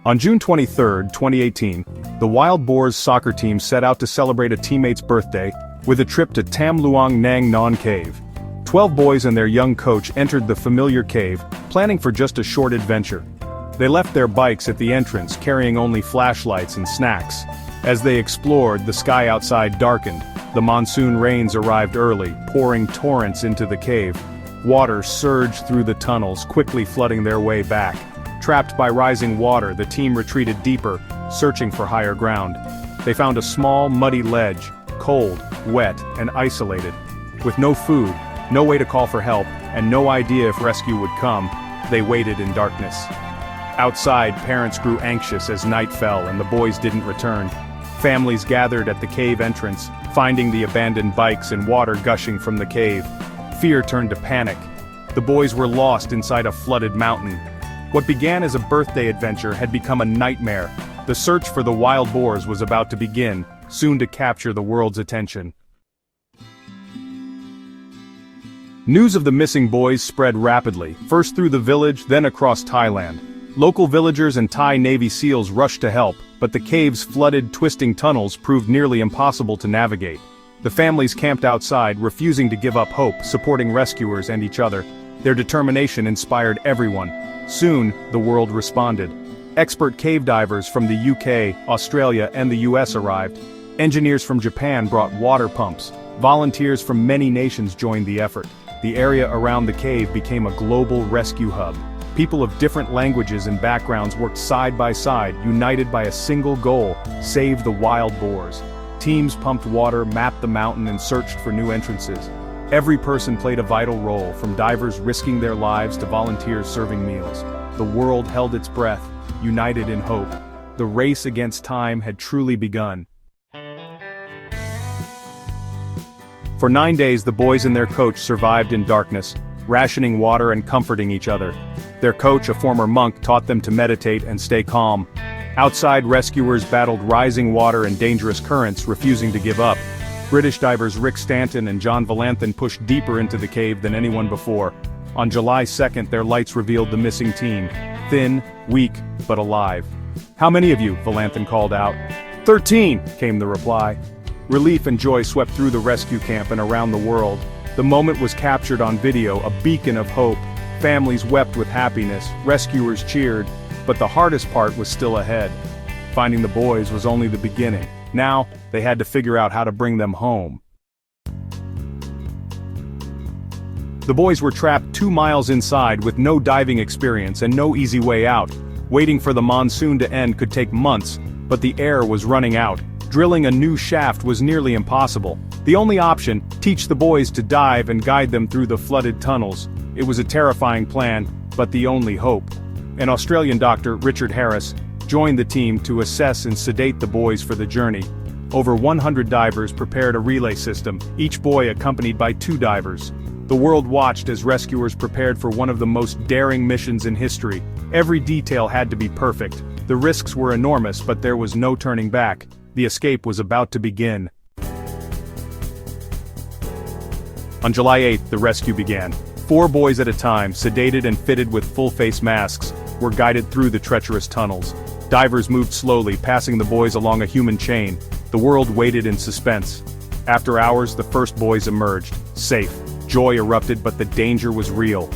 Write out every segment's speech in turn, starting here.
On June 23, 2018, the Wild Boars soccer team set out to celebrate a teammate's birthday with a trip to Tam Luang Nang Non Cave. 12 boys and their young coach entered the familiar cave, planning for just a short adventure. They left their bikes at the entrance, carrying only flashlights and snacks. As they explored, the sky outside darkened. The monsoon rains arrived early, pouring torrents into the cave. Water surged through the tunnels, quickly flooding their way back. Trapped by rising water, the team retreated deeper, searching for higher ground. They found a small, muddy ledge, cold, wet, and isolated. With no food, no way to call for help, and no idea if rescue would come, they waited in darkness. Outside, parents grew anxious as night fell and the boys didn't return. Families gathered at the cave entrance, finding the abandoned bikes and water gushing from the cave. Fear turned to panic. The boys were lost inside a flooded mountain. What began as a birthday adventure had become a nightmare. The search for the wild boars was about to begin, soon to capture the world's attention. News of the missing boys spread rapidly, first through the village, then across Thailand. Local villagers and Thai Navy SEALs rushed to help, but the cave's flooded, twisting tunnels proved nearly impossible to navigate. The families camped outside, refusing to give up hope, supporting rescuers and each other. Their determination inspired everyone. Soon, the world responded. Expert cave divers from the UK, Australia, and the US arrived. Engineers from Japan brought water pumps. Volunteers from many nations joined the effort. The area around the cave became a global rescue hub. People of different languages and backgrounds worked side by side, united by a single goal: save the wild boars. Teams pumped water, mapped the mountain, and searched for new entrances. Every person played a vital role, from divers risking their lives to volunteers serving meals. The world held its breath, united in hope. The race against time had truly begun. For 9 days, the boys and their coach survived in darkness, rationing water and comforting each other. Their coach, a former monk, taught them to meditate and stay calm. Outside, rescuers battled rising water and dangerous currents, refusing to give up. British divers Rick Stanton and John Valanthan pushed deeper into the cave than anyone before. On July 2nd, their lights revealed the missing team. Thin, weak, but alive. "How many of you?" Valanthan called out. 13, came the reply. Relief and joy swept through the rescue camp and around the world. The moment was captured on video, a beacon of hope. Families wept with happiness, rescuers cheered, but the hardest part was still ahead. Finding the boys was only the beginning. Now, they had to figure out how to bring them home. The boys were trapped 2 miles inside with no diving experience and no easy way out. Waiting for the monsoon to end could take months, but the air was running out. Drilling a new shaft was nearly impossible. The only option: teach the boys to dive and guide them through the flooded tunnels. It was a terrifying plan, but the only hope. An Australian doctor, Richard Harris, joined the team to assess and sedate the boys for the journey. Over 100 divers prepared a relay system, each boy accompanied by 2 divers. The world watched as rescuers prepared for one of the most daring missions in history. Every detail had to be perfect. The risks were enormous, but there was no turning back. The escape was about to begin. On July 8th, the rescue began. 4 boys at a time, sedated and fitted with full-face masks, were guided through the treacherous tunnels. Divers moved slowly, passing the boys along a human chain. The world waited in suspense. After hours, the first boys emerged, safe. Joy erupted, but the danger was real.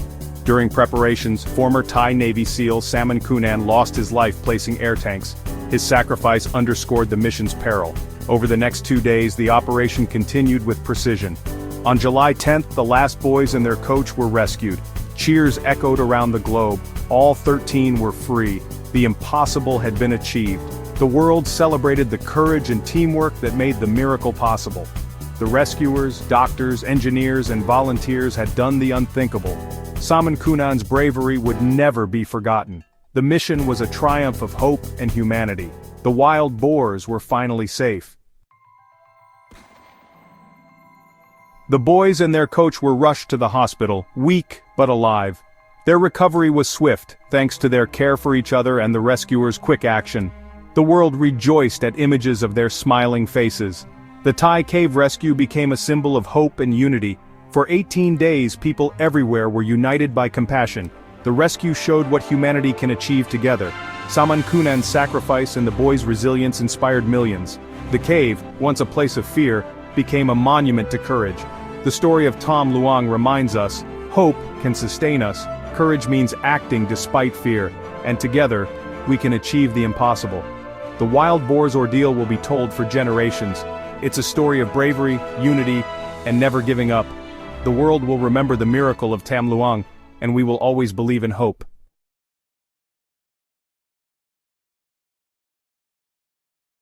During preparations, former Thai Navy SEAL Salman Kunan lost his life placing air tanks. His sacrifice underscored the mission's peril. Over the next 2 days, the operation continued with precision. On July 10th, the last boys and their coach were rescued. Cheers echoed around the globe. All 13 were free. The impossible had been achieved. The world celebrated the courage and teamwork that made the miracle possible. The rescuers, doctors, engineers, and volunteers had done the unthinkable. Salman Kunan's bravery would never be forgotten. The mission was a triumph of hope and humanity. The wild boars were finally safe. The boys and their coach were rushed to the hospital, weak but alive. Their recovery was swift, thanks to their care for each other and the rescuers' quick action. The world rejoiced at images of their smiling faces. The Thai cave rescue became a symbol of hope and unity. For 18 days, people everywhere were united by compassion. The rescue showed what humanity can achieve together. Saman Kunan's sacrifice and the boys' resilience inspired millions. The cave, once a place of fear, became a monument to courage. The story of Tam Luang reminds us, hope can sustain us, courage means acting despite fear, and together, we can achieve the impossible. The wild boar's ordeal will be told for generations. It's a story of bravery, unity, and never giving up. The world will remember the miracle of Tam Luang, and we will always believe in hope.